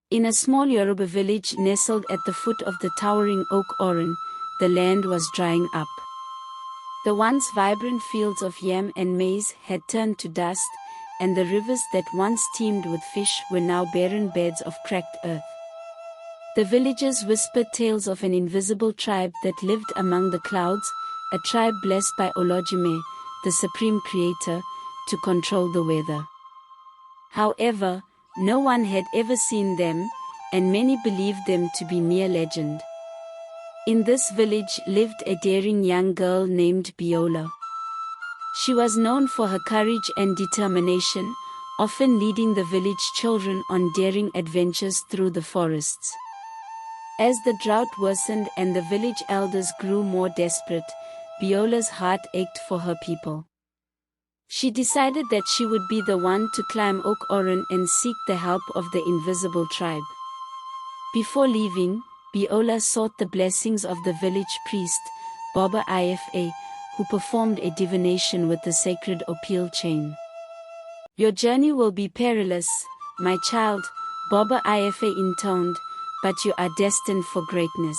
In a small Yoruba village nestled at the foot of the towering oak Oran, the land was drying up. The once vibrant fields of yam and maize had turned to dust, and the rivers that once teemed with fish were now barren beds of cracked earth. The villagers whispered tales of an invisible tribe that lived among the clouds, a tribe blessed by Olojime, the supreme creator, to control the weather. However, no one had ever seen them, and many believed them to be mere legend. In this village lived a daring young girl named Biola. She was known for her courage and determination, often leading the village children on daring adventures through the forests. As the drought worsened and the village elders grew more desperate, Biola's heart ached for her people. She decided that she would be the one to climb Oak Oran and seek the help of the invisible tribe. Before leaving, Biola sought the blessings of the village priest, Baba Ifa, who performed a divination with the sacred opal chain. "Your journey will be perilous, my child," Baba Ifa intoned, "but you are destined for greatness.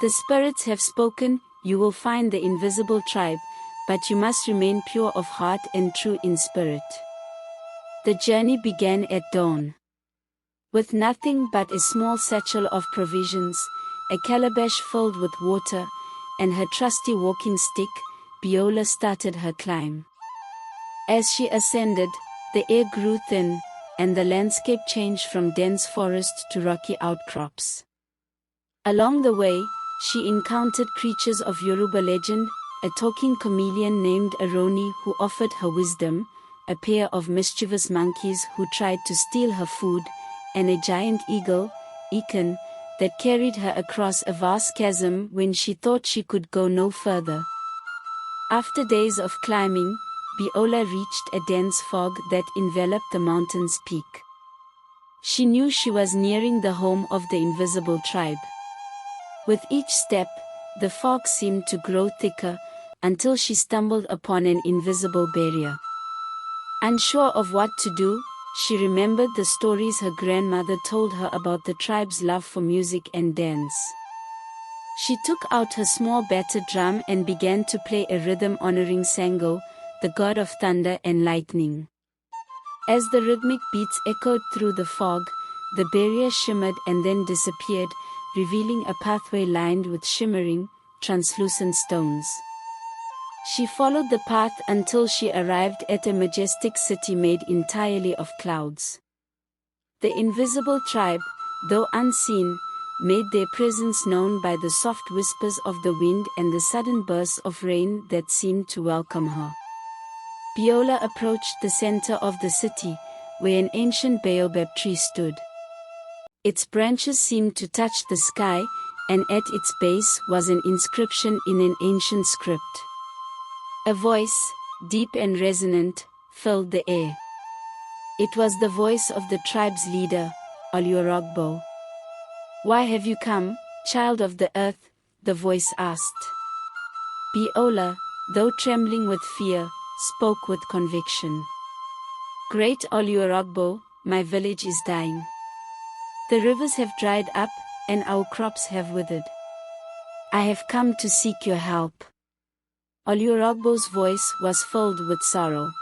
The spirits have spoken, you will find the invisible tribe, but you must remain pure of heart and true in spirit." The journey began at dawn. With nothing but a small satchel of provisions, a calabash filled with water, and her trusty walking stick, Biola started her climb. As she ascended, the air grew thin, and the landscape changed from dense forest to rocky outcrops. Along the way, she encountered creatures of Yoruba legend, a talking chameleon named Aroni who offered her wisdom, a pair of mischievous monkeys who tried to steal her food, and a giant eagle, Ikan, that carried her across a vast chasm when she thought she could go no further. After days of climbing, Biola reached a dense fog that enveloped the mountain's peak. She knew she was nearing the home of the invisible tribe. With each step, the fog seemed to grow thicker, until she stumbled upon an invisible barrier. Unsure of what to do, she remembered the stories her grandmother told her about the tribe's love for music and dance. She took out her small battered drum and began to play a rhythm honoring Sango, the god of thunder and lightning. As the rhythmic beats echoed through the fog, the barrier shimmered and then disappeared, revealing a pathway lined with shimmering, translucent stones. She followed the path until she arrived at a majestic city made entirely of clouds. The invisible tribe, though unseen, made their presence known by the soft whispers of the wind and the sudden bursts of rain that seemed to welcome her. Biola approached the center of the city, where an ancient baobab tree stood. Its branches seemed to touch the sky, and at its base was an inscription in an ancient script. A voice, deep and resonant, filled the air. It was the voice of the tribe's leader, Oluorogbo. "Why have you come, child of the earth?" the voice asked. Biola, though trembling with fear, spoke with conviction. "Great Oluorogbo, my village is dying. The rivers have dried up, and our crops have withered. I have come to seek your help." Oluorogbo's voice was filled with sorrow.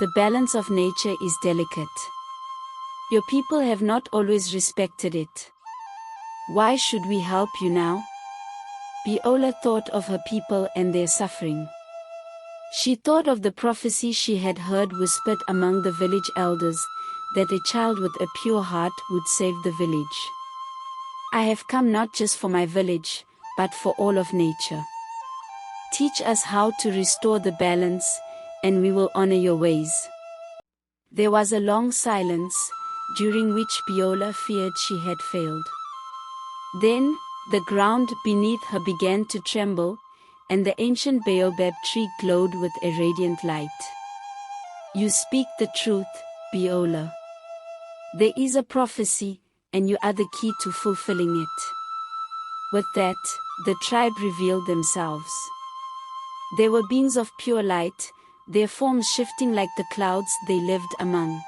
"The balance of nature is delicate. Your people have not always respected it. Why should we help you now?" Biola thought of her people and their suffering. She thought of the prophecy she had heard whispered among the village elders, that a child with a pure heart would save the village. "I have come not just for my village, but for all of nature. Teach us how to restore the balance, and we will honor your ways." There was a long silence, during which Biola feared she had failed. Then, the ground beneath her began to tremble, and the ancient baobab tree glowed with a radiant light. "You speak the truth, Biola. There is a prophecy, and you are the key to fulfilling it." With that, the tribe revealed themselves. They were beings of pure light, their forms shifting like the clouds they lived among.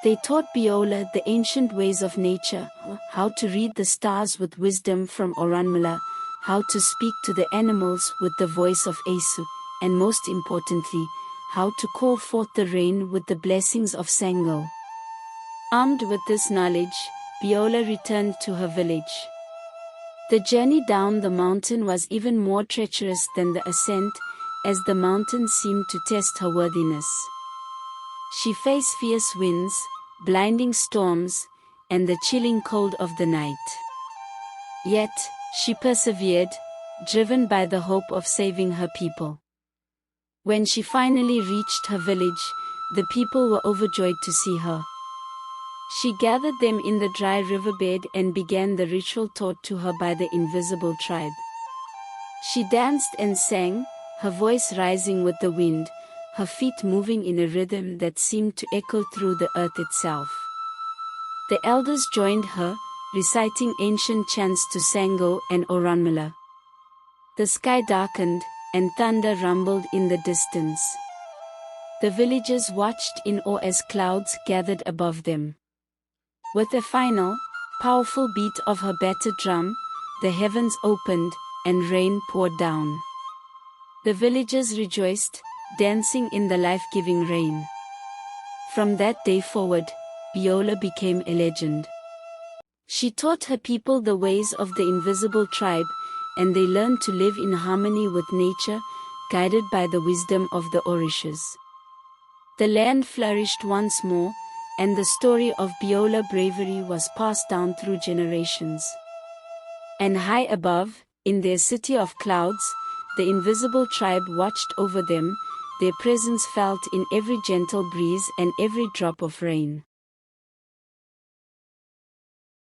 They taught Biola the ancient ways of nature, how to read the stars with wisdom from Oranmila, how to speak to the animals with the voice of Asu, and most importantly, how to call forth the rain with the blessings of Sango. Armed with this knowledge, Biola returned to her village. The journey down the mountain was even more treacherous than the ascent, as the mountain seemed to test her worthiness. She faced fierce winds, blinding storms, and the chilling cold of the night. Yet, she persevered, driven by the hope of saving her people. When she finally reached her village, the people were overjoyed to see her. She gathered them in the dry riverbed and began the ritual taught to her by the invisible tribe. She danced and sang, her voice rising with the wind, her feet moving in a rhythm that seemed to echo through the earth itself. The elders joined her, reciting ancient chants to Sango and Oranmila. The sky darkened, and thunder rumbled in the distance. The villagers watched in awe as clouds gathered above them. With a final, powerful beat of her battered drum, the heavens opened, and rain poured down. The villagers rejoiced, dancing in the life-giving rain. From that day forward, Biola became a legend. She taught her people the ways of the invisible tribe, and they learned to live in harmony with nature, guided by the wisdom of the Orishas. The land flourished once more, and the story of Biola bravery was passed down through generations. And high above, in their city of clouds, the invisible tribe watched over them, their presence felt in every gentle breeze and every drop of rain.